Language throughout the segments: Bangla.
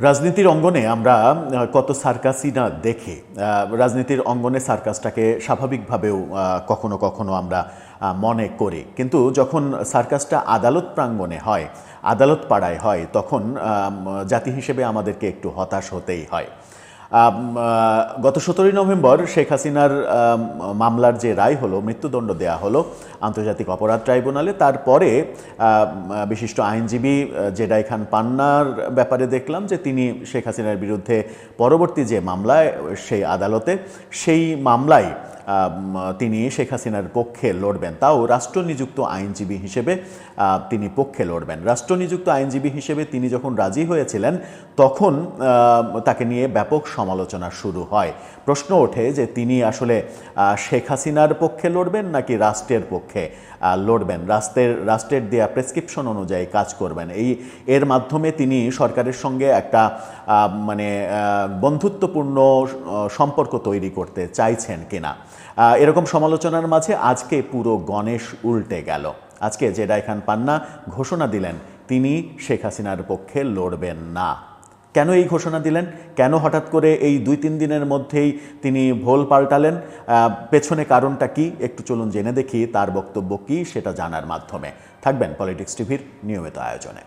রাজনীতির অঙ্গনে আমরা কত সার্কাসই না দেখি। রাজনীতির অঙ্গনে সার্কাসটাকে স্বাভাবিকভাবেও কখনো কখনো আমরা মনে করি, কিন্তু যখন সার্কাসটা আদালত প্রাঙ্গণে হয়, আদালত পাড়ায় হয়, তখন জাতি হিসেবে আমাদেরকে একটু হতাশ হতেই হয়। গত 17ই নভেম্বর শেখ হাসিনার মামলার যে রায় হলো, মৃত্যুদণ্ড দেয়া হলো আন্তর্জাতিক অপরাধ ট্রাইব্যুনালে, তারপরে বিশিষ্ট আইনজীবী জেডাই খান পান্নার ব্যাপারে দেখলাম যে তিনি শেখ হাসিনার বিরুদ্ধে পরবর্তী যে মামলায় সেই আদালতে, সেই মামলায় তিনি শেখ হাসিনার পক্ষে লড়বেন, তাও রাষ্ট্রনিযুক্ত আইনজীবী হিসেবে তিনি পক্ষে লড়বেন। রাষ্ট্রনিযুক্ত আইনজীবী হিসেবে তিনি যখন রাজি হয়েছিলেন, তখন তাকে নিয়ে ব্যাপক সমালোচনা শুরু হয়। প্রশ্ন ওঠে যে তিনি আসলে শেখ হাসিনার পক্ষে লড়বেন নাকি রাষ্ট্রের পক্ষে লড়বেন, রাষ্ট্রের দেয়া প্রেসক্রিপশন অনুযায়ী কাজ করবেন। এর মাধ্যমে তিনি সরকারের সঙ্গে একটা বন্ধুত্বপূর্ণ সম্পর্ক তৈরি করতে চাইছেন কিনা। এরকম সমালোচনার মাঝে আজকে পুরো গণেশ উল্টে গেল। আজকে জেডাই খান পান্না ঘোষণা দিলেন তিনি শেখ হাসিনার পক্ষে লড়বেন না। কেন এই ঘোষণা দিলেন? কেন হঠাৎ করে এই 2-3 দিনের মধ্যেই তিনি ভোল পাল্টালেন? পেছনে কারণটা কি? একটু চলুন জেনে দেখি তার বক্তব্য কি, সেটা জানার মাধ্যমে। থাকবেন পলিটিক্স টিভির নিয়মিত আয়োজনে।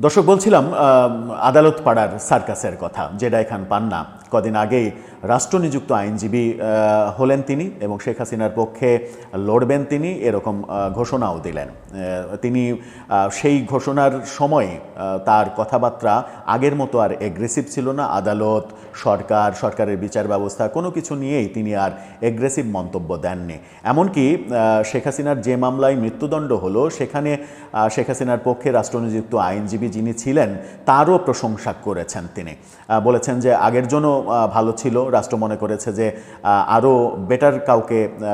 দর্শক, বলছিলাম আদালত পাড়ার সার্কাসের কথা। জেডাই খান পান্না কদিন আগেই রাষ্ট্রনিযুক্ত আইনজীবী হলেন তিনি, এবং শেখ হাসিনার পক্ষে লড়বেন তিনি, এরকম ঘোষণাও দিলেন। তিনি সেই ঘোষণার সময় তার কথাবার্তা আগের মতো আর এগ্রেসিভ ছিল না। আদালত, সরকারের বিচার ব্যবস্থা কোনো কিছু নিয়েই তিনি আর এগ্রেসিভ মন্তব্য দেননি। এমনকি শেখ হাসিনার যে মামলায় মৃত্যুদণ্ড হলো, সেখানে শেখ হাসিনার পক্ষে রাষ্ট্রনিযুক্ত আইনজীবী যিনি ছিলেন তারও প্রশংসা করেছেন তিনি। বলেছেন যে আগের জন্য ভালো ছিল, রাষ্ট্র মনে করেছে যে আরও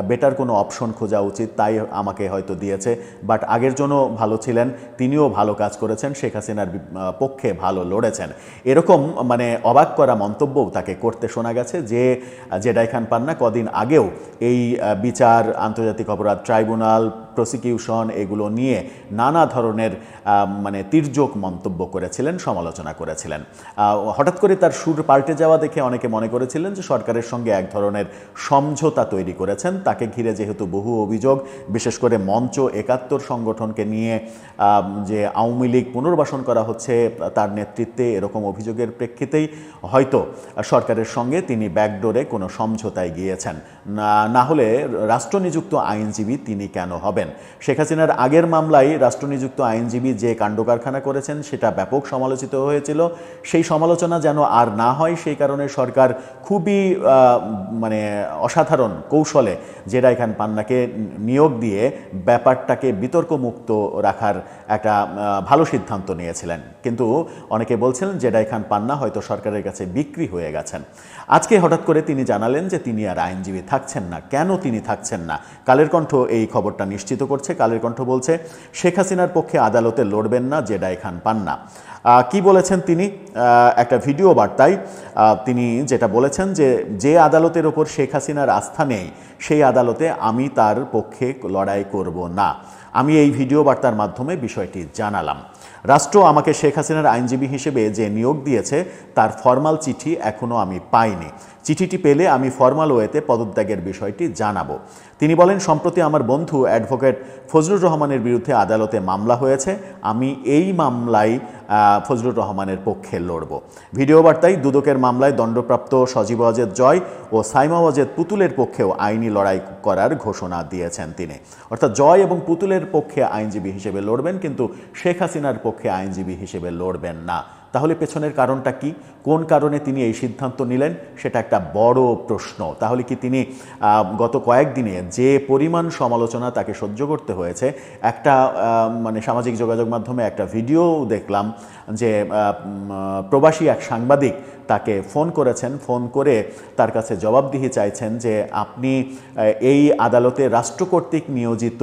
বেটার কোনো অপশন খোঁজা উচিত, তাই আমাকে হয়তো দিয়েছে, বাট আগের জন্য ভালো ছিলেন, তিনিও ভালো কাজ করেছেন, শেখ হাসিনার পক্ষে ভালো লড়েছেন। এরকম অবাক করা মন্তব্যও তাকে করতে শোনা গেছে। জেডাই খান পান্না কদিন আগেও এই বিচার, আন্তর্জাতিক অপরাধ ট্রাইব্যুনাল, প্রসিকিউশন, এগুলো নিয়ে নানা ধরনের তির্যক মন্তব্য করেছিলেন, সমালোচনা করেছিলেন। হঠাৎ করে তার সুর পাল্টে যাওয়া দেখে অনেকে মনে করেছিলেন যে সরকারের সঙ্গে এক ধরনের সমঝোতা তৈরি করেছেন। তাকে ঘিরে যেহেতু বহু অভিযোগ, বিশেষ করে মঞ্চ 71 সংগঠনকে নিয়ে যে আওয়ামী লীগ পুনর্বাসন করা হচ্ছে তার নেতৃত্বে, এরকম অভিযোগের প্রেক্ষিতেই হয়তো সরকারের সঙ্গে তিনি ব্যাকডোরে কোনো সমঝোতায় গিয়েছেন। না হলে রাষ্ট্রনিযুক্ত আইনজীবী তিনি কেন হবেন? শেখ হাসিনার আগের মামলায় রাষ্ট্রনিযুক্ত আইনজীবী যে কাণ্ডকারখানা করেছেন সেটা ব্যাপক সমালোচিত হয়েছিল। সেই সমালোচনা যেন আর না হয়, সেই কারণে সরকার খুবই অসাধারণ কৌশলে জেডাই খান পান্নাকে নিয়োগ দিয়ে ব্যাপারটাকে বিতর্কমুক্ত রাখার একটা ভালো সিদ্ধান্ত নিয়েছিলেন। কিন্তু অনেকে বলছেন জেডাই খান পান্না হয়তো সরকারের কাছে বিক্রি হয়ে গেছেন। আজকে হঠাৎ করে তিনি জানালেন যে তিনি আর আইনজীবী থাকছেন না। কেন তিনি থাকছেন না? কালের কণ্ঠ এই খবরটা নিশ্চিত করছে। কালের কণ্ঠ বলছে শেখ হাসিনার পক্ষে আদালতে লড়বেন না জেডাই খান পান্না। কি বলেছেন তিনি? একটা ভিডিও বার্তায় তিনি যেটা বলেছেন যে আদালতের ওপর শেখ হাসিনার আস্থা নেই, সেই আদালতে আমি তার পক্ষে লড়াই করব না। আমি এই ভিডিও বার্তার মাধ্যমে বিষয়টি জানালাম। রাষ্ট্র আমাকে শেখ হাসিনার আইনজীবী হিসেবে যে নিয়োগ দিয়েছে তার ফরমাল চিঠি এখনও আমি পাইনি। চিঠিটি পেলে আমি ফরমাল ওয়েতে পদত্যাগের বিষয়টি জানাবো। তিনি বলেন, সম্প্রতি আমার বন্ধু অ্যাডভোকেট ফজলুর রহমানের বিরুদ্ধে আদালতে মামলা হয়েছে, আমি এই মামলায় ফজলুর রহমানের পক্ষে লড়ব। ভিডিও বার্তায় দুদকের মামলায় দণ্ডপ্রাপ্ত সজীব ওয়াজেদ জয় ও সাইমা ওয়াজেদ পুতুলের পক্ষেও আইনি লড়াই করার ঘোষণা দিয়েছেন তিনি। অর্থাৎ জয় এবং পুতুলের পক্ষে আইনজীবী হিসেবে লড়বেন, কিন্তু শেখ হাসিনার পক্ষে আইনজীবী হিসেবে লড়বেন না। তাহলে পেছনের কারণটা কি? কোন কারণে তিনি এই সিদ্ধান্ত নিলেন? সেটা একটা বড় প্রশ্ন। তাহলে কি তিনি গত কয়েকদিনে যে পরিমাণ সমালোচনা তাকে সহ্য করতে হয়েছে, একটা সামাজিক যোগাযোগ মাধ্যমে একটা ভিডিও দেখলাম যে প্রবাসী এক সাংবাদিক তাকে ফোন করেছেন, ফোন করে তার কাছে জবাবদিহি চাইছেন যে আপনি এই আদালতে রাষ্ট্র কর্তৃক নিয়োজিত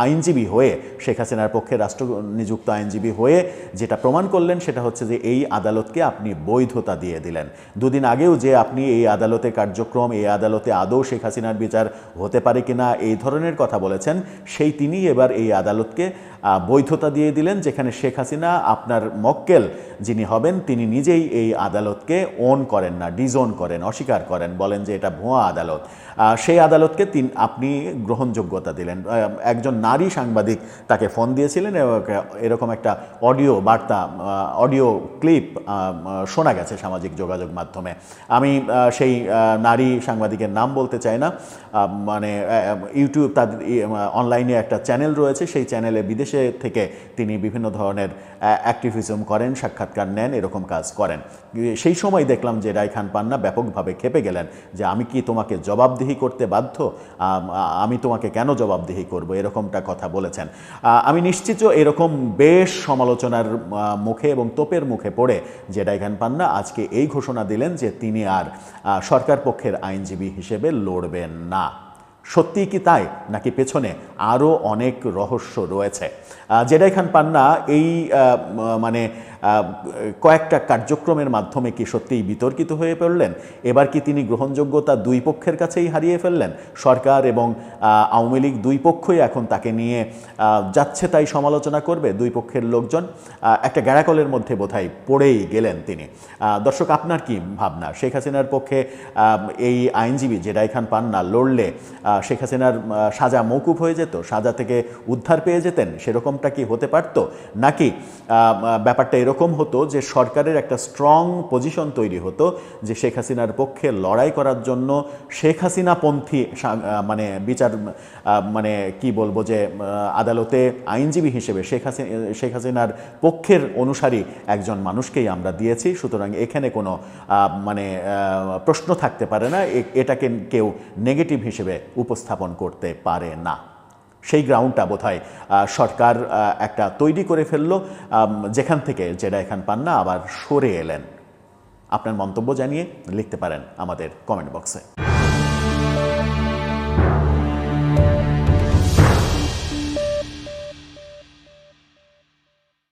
আইনজীবী হয়ে, শেখ হাসিনার পক্ষে রাষ্ট্র নিযুক্ত আইনজীবী হয়ে যেটা প্রমাণ করলেন সেটা হচ্ছে যে এই আদালতকে আপনি বৈধতা দিয়ে দিলেন। দুদিন আগেও যে আপনি এই আদালতের কার্যক্রম, এই আদালতে আদৌ শেখ হাসিনার বিচার হতে পারে কিনা এই ধরনের কথা বলেছেন, সেই তিনি এবার এই আদালতকে বৈধতা দিয়ে দিলেন, যেখানে শেখ হাসিনা আপনার মক্কেল যিনি হবেন তিনি নিজেই এই আদালতকে ওন করেন না, ডিজোন করেন, অস্বীকার করেন, বলেন যে এটা ভুয়া আদালত। সেই আদালতকে আপনি গ্রহণযোগ্যতা দিলেন। একজন নারী সাংবাদিক তাকে ফোন দিয়েছিলেন, এরকম একটা অডিও বার্তা, অডিও ক্লিপ শোনা গেছে সামাজিক যোগাযোগ মাধ্যমে। আমি সেই নারী সাংবাদিকের নাম বলতে চাই না, মানে ইউটিউব তাদের অনলাইনে একটা চ্যানেল রয়েছে, সেই চ্যানেলে বিদেশে থেকে তিনি বিভিন্ন ধরনের অ্যাক্টিভিজম করেন, সাক্ষাৎকার নেন, এরকম কাজ করেন। সেই সময় দেখলাম যে রায় খান পান্না ব্যাপকভাবে ক্ষেপে গেলেন যে আমি কি তোমাকে জবাবদিহি করতে বাধ্য, আমি তোমাকে কেন জবাবদিহি করব, এরকমটা কথা বলেছেন। আমি নিশ্চিত এরকম বেশ সমালোচনার মুখে এবং তোপের মুখে পড়ে যে রায় খান পান্না আজকে এই ঘোষণা দিলেন যে তিনি আর সরকার পক্ষের আইনজীবী হিসেবে লড়বেন না। সত্যি কি তাই, নাকি পেছনে আরও অনেক রহস্য রয়েছে? জেডাই খান পান্না এই মানে কয়েকটা কার্যক্রমের মাধ্যমে কি সত্যিই বিতর্কিত হয়ে পড়লেন? এবার কি তিনি গ্রহণযোগ্যতা দুই পক্ষের কাছেই হারিয়ে ফেললেন? সরকার এবং আওয়ামী লীগ দুই পক্ষই এখন তাকে নিয়ে যাচ্ছে তাই সমালোচনা করবে, দুই পক্ষের লোকজন একটা গ্যাড়াকলের মধ্যে বোধহয় পড়েই গেলেন তিনি। দর্শক, আপনার কি ভাবনা? শেখ হাসিনার পক্ষে এই আইনজীবী জেডাই খান পান্না লড়লে শেখ হাসিনার সাজা মওকুফ হয়ে যেত, সাজা থেকে উদ্ধার পেয়ে যেতেন, সেরকমটা কি হতে পারত? নাকি ব্যাপারটা এরকম হতো যে সরকারের একটা স্ট্রং পজিশন তৈরি হতো যে শেখ হাসিনার পক্ষে লড়াই করার জন্য শেখ হাসিনাপন্থী মানে বিচার, মানে কি বলবো, যে আদালতে আইনজীবী হিসেবে শেখ হাসিনার পক্ষের অনুসারী একজন মানুষকেই আমরা দিয়েছি, সুতরাং এখানে কোনো মানে প্রশ্ন থাকতে পারে না, এটাকে কেউ নেগেটিভ হিসেবে উপস্থাপন করতে পারে না। সেই গ্রাউন্ডটা বোধহয় সরকার একটা তৈরি করে ফেলল, যেখান থেকে জেডাই খান পান্না আবার সরে এলেন। আপনার মন্তব্য জানিয়ে লিখতে পারেন আমাদের কমেন্ট বক্সে।